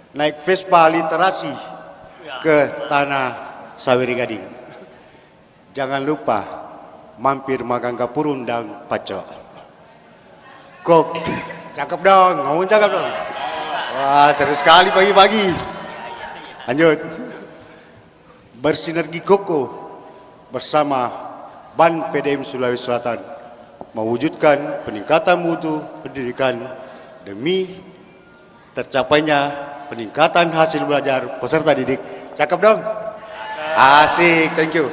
naik Vespa literasi ke Tanah Saweri Gading. Jangan lupa mampir magang Kapurun dan Pacok. Kok cakep dong, ngomong cakep dong. Wah, seru sekali pagi-pagi. Lanjut. Bersinergi kokoh bersama BAN PDM Sulawesi Selatan mewujudkan peningkatan mutu pendidikan demi tercapainya peningkatan hasil belajar peserta didik. Cakep dong? Asik, thank you.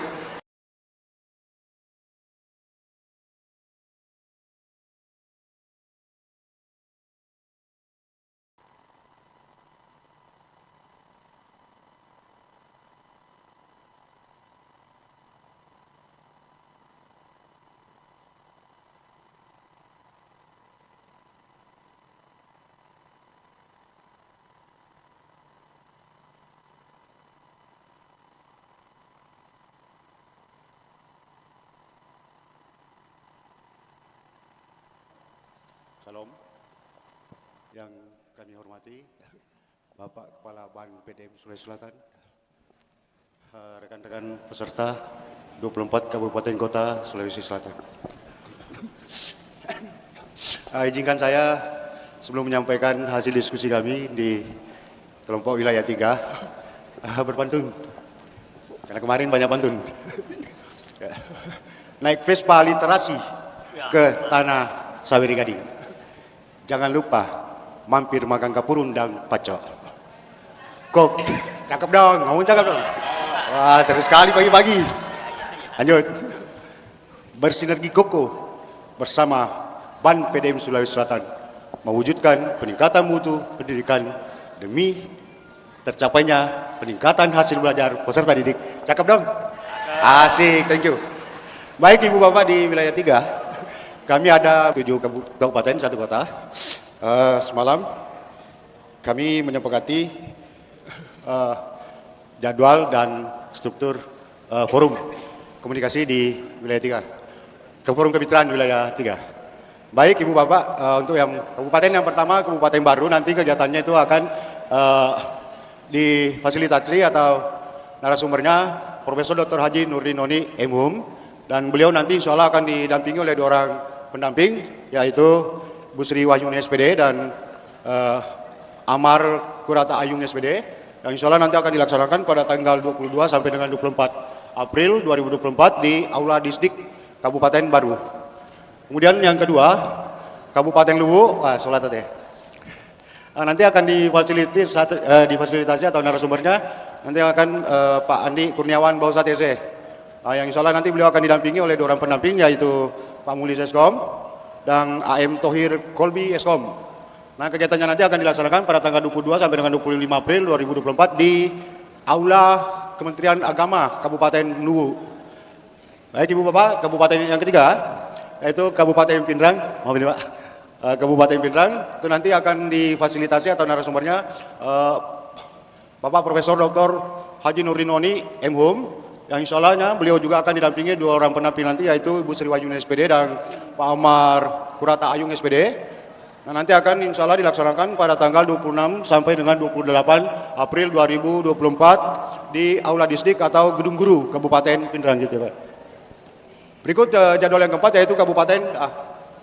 Salam yang kami hormati Bapak Kepala BAN PDM Sulawesi Selatan, rekan-rekan peserta 24 Kabupaten Kota Sulawesi Selatan. Izinkan saya sebelum menyampaikan hasil diskusi kami di kelompok wilayah 3 berpantun, karena kemarin banyak pantun. Naik Vespa literasi ke Tanah Saweri Gading. Jangan lupa mampir magang Kapurun dan Pacok. Kok cakep dong, ngomong cakep dong. Wah, seru sekali pagi-pagi. Lanjut. Bersinergi kokoh bersama BAN PDM Sulawesi Selatan mewujudkan peningkatan mutu pendidikan demi tercapainya peningkatan hasil belajar peserta didik. Cakep dong? Asik, thank you. Baik Ibu Bapak di wilayah 3. Kami ada 7 kabupaten, 1 kota. Semalam kami menyepakati jadwal dan struktur forum komunikasi di wilayah 3. Forum kemitraan wilayah 3. Baik Ibu Bapak, untuk yang kabupaten yang pertama, Kabupaten Baru, nanti kegiatannya itu akan difasilitasi atau narasumbernya Profesor Dr. Haji Nurdinoni MHum, dan beliau nanti insya Allah akan didampingi oleh 2 orang pendamping, yaitu Bu Sri Wahyuni SPD dan Amar Kurata Ayung SPD, yang insya Allah nanti akan dilaksanakan pada tanggal 22 sampai dengan 24 April 2024 di Aula Disdik Kabupaten Baru. Kemudian yang kedua, Kabupaten Luwu, sholat tadi. Nanti akan difasilitasi atau narasumbernya nanti akan Pak Andi Kurniawan Bausat SE, yang insya Allah nanti beliau akan didampingi oleh 2 orang pendamping, yaitu Pak Mulis Eskom dan AM Tohir Kolbi Eskom. Nah, kegiatannya nanti akan dilaksanakan pada tanggal 22 sampai dengan 25 April 2024 di Aula Kementerian Agama Kabupaten Luwu. Baik Ibu Bapak, kabupaten yang ketiga yaitu Kabupaten Pindrang. Maaf ini Pak. Kabupaten Pindrang itu nanti akan difasilitasi atau narasumbernya Bapak Profesor Dr. Haji Nurdinoni MHum, yang insya Allahnya beliau juga akan didampingi 2 orang pendamping nanti, yaitu Ibu Sri Wahyuni SPD dan Pak Amar Kurata Ayung SPD. Nah, nanti akan insya Allah dilaksanakan pada tanggal 26 sampai dengan 28 April 2024 di Aula Disdik atau Gedung Guru Kabupaten Pindrang gitu Pak. Berikut jadwal yang keempat yaitu Kabupaten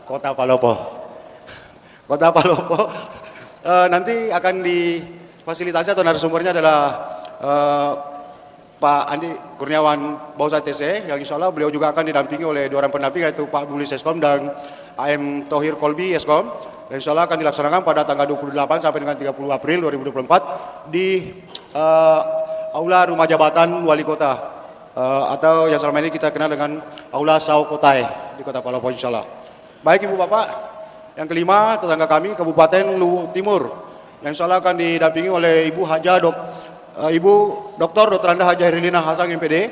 Kota Palopo. Kota Palopo nanti akan difasilitasi atau narasumbernya adalah Pak Andi Kurniawan Bausat TC, yang insya Allah beliau juga akan didampingi oleh 2 orang pendamping, yaitu Pak Mulis Eskom dan AM Tohir Kolbi Eskom. Dan insya Allah akan dilaksanakan pada tanggal 28 sampai dengan 30 April 2024 di Aula Rumah Jabatan Wali Kota, atau yang selama ini kita kenal dengan Aula Sau Kotai di Kota Palopo insya Allah. Baik Ibu Bapak, yang kelima tetangga kami Kabupaten Luwu Timur, yang insya Allah akan didampingi oleh Ibu Ibu Dr. Anda Haja Herlina Hasang MPD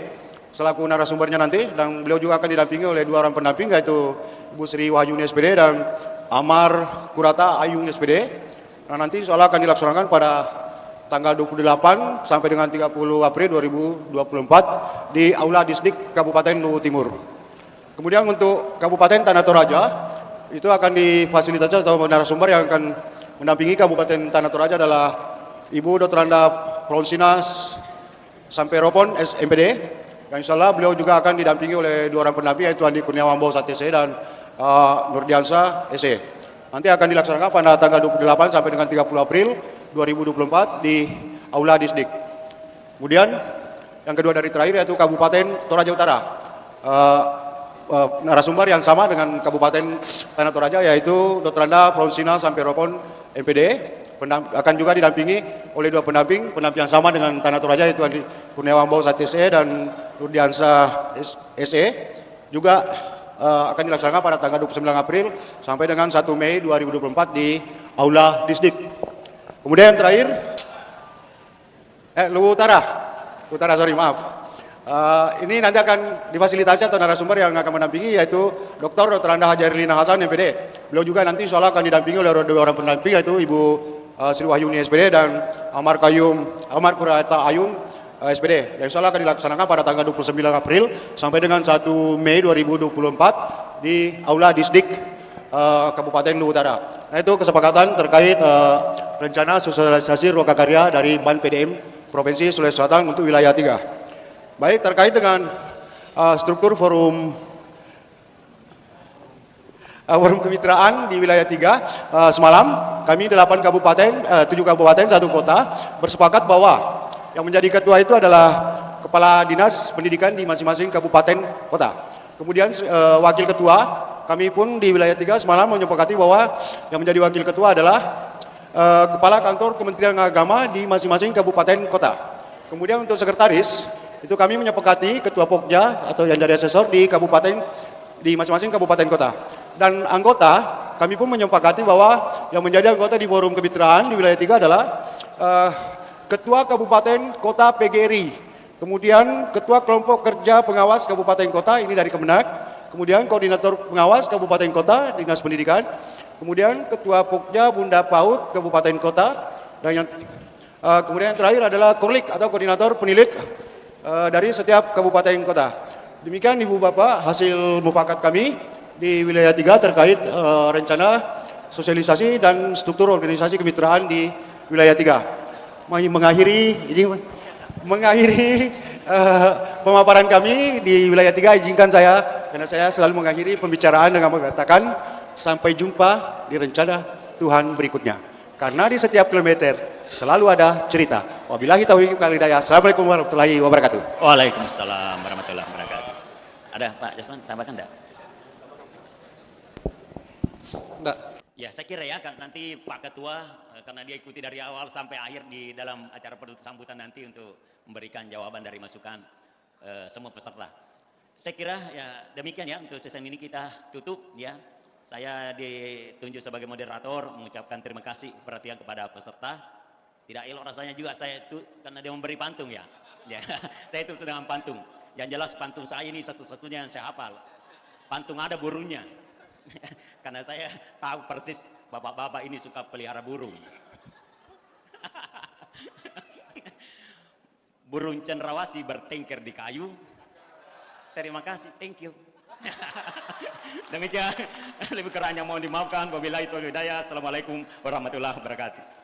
selaku narasumbernya nanti, dan beliau juga akan didampingi oleh 2 orang pendamping, yaitu Ibu Sri Wahyuni SPD dan Amar Kurata Ayung SPD. Nah, nanti insya Allah akan dilaksanakan pada tanggal 28 sampai dengan 30 April 2024 di Aula Disdik Kabupaten Luwu Timur. Kemudian untuk Kabupaten Tanah Toraja itu akan difasilitasi atau narasumber yang akan mendampingi Kabupaten Tanah Toraja adalah Ibu Dr. Anda Pronsina Samperopon SMPD, yang insya Allah beliau juga akan didampingi oleh dua orang pendamping, yaitu Andi Kurniawan Bos ATC dan Nurdiansa SE. Nanti akan dilaksanakan pada tanggal 28 sampai dengan 30 April 2024 di Aula Disdik. Kemudian yang kedua dari terakhir yaitu Kabupaten Toraja Utara. Narasumber yang sama dengan Kabupaten Tanah Toraja yaitu Dr. Anda Pronsina Samperopon MPD, akan juga didampingi oleh dua pendamping yang sama dengan Tanah Toraja yaitu Andi Kurniawan Bos ATC dan Nurdiansa SE, juga akan dilaksanakan pada tanggal 29 April sampai dengan 1 Mei 2024 di Aula Disdik. Kemudian yang terakhir Luwu Utara, ini nanti akan difasilitasi atau narasumber yang akan mendampingi yaitu Dr. Anda Haji Erlina Hasan MPD. Beliau juga nanti insya Allah akan didampingi oleh dua orang pendamping yaitu Ibu Sri Wahyuni SPD dan Amar Kurata Ayung SPD. Yang insya Allah akan dilaksanakan pada tanggal 29 April sampai dengan 1 Mei 2024 di Aula Disdik Kabupaten Luwu Utara. Nah, itu kesepakatan terkait rencana sosialisasi Roka Karya dari Ban PDM Provinsi Sulawesi Selatan untuk wilayah 3. Baik, terkait dengan struktur forum kemitraan di wilayah 3, semalam kami 7 kabupaten 1 kota bersepakat bahwa yang menjadi ketua itu adalah kepala dinas pendidikan di masing-masing kabupaten kota. Kemudian wakil ketua kami pun di wilayah 3 semalam menyepakati bahwa yang menjadi wakil ketua adalah kepala kantor Kementerian Agama di masing-masing kabupaten kota. Kemudian untuk sekretaris itu kami menyepakati ketua Pokja atau yang dari asesor di masing-masing kabupaten kota. Dan anggota kami pun menyepakati bahwa yang menjadi anggota di forum kemitraan di wilayah 3 adalah ketua kabupaten kota PGRI, kemudian ketua kelompok kerja pengawas kabupaten kota ini dari Kemenak, kemudian koordinator pengawas kabupaten kota Dinas Pendidikan, kemudian ketua Pokja Bunda PAUD kabupaten kota, dan kemudian yang terakhir adalah korlik atau koordinator penilik dari setiap kabupaten kota. Demikian Ibu Bapak hasil mufakat kami di wilayah 3 terkait rencana sosialisasi dan struktur organisasi kemitraan di wilayah 3. Mengakhiri pemaparan kami di wilayah 3, izinkan saya, karena saya selalu mengakhiri pembicaraan dengan mengatakan sampai jumpa di rencana Tuhan berikutnya. Karena di setiap kilometer selalu ada cerita. Wabillahi taufiq wal hidayah. Assalamualaikum warahmatullahi wabarakatuh. Waalaikumsalam warahmatullahi wabarakatuh. Ada Pak Jasman, tambahkan enggak? Enggak. Ya, saya kira ya nanti Pak Ketua karena dia ikuti dari awal sampai akhir di dalam acara penutup sambutan nanti untuk memberikan jawaban dari masukan semua peserta. Saya kira ya demikian ya untuk sesi ini kita tutup ya. Saya ditunjuk sebagai moderator mengucapkan terima kasih perhatian kepada peserta. Tidak elok rasanya juga saya itu karena dia memberi pantun ya. Ya, saya tutup dengan pantun. Yang jelas pantun saya ini satu-satunya yang saya hafal. Pantun ada burungnya. Karena saya tahu persis bapak-bapak ini suka pelihara burung. Burung cenderawasih bertengker di kayu. Terima kasih, thank you. Demikian, lebih kurangnya mohon dimaafkan. Wabillahi taufiq wal hidayah. Assalamualaikum warahmatullahi wabarakatuh.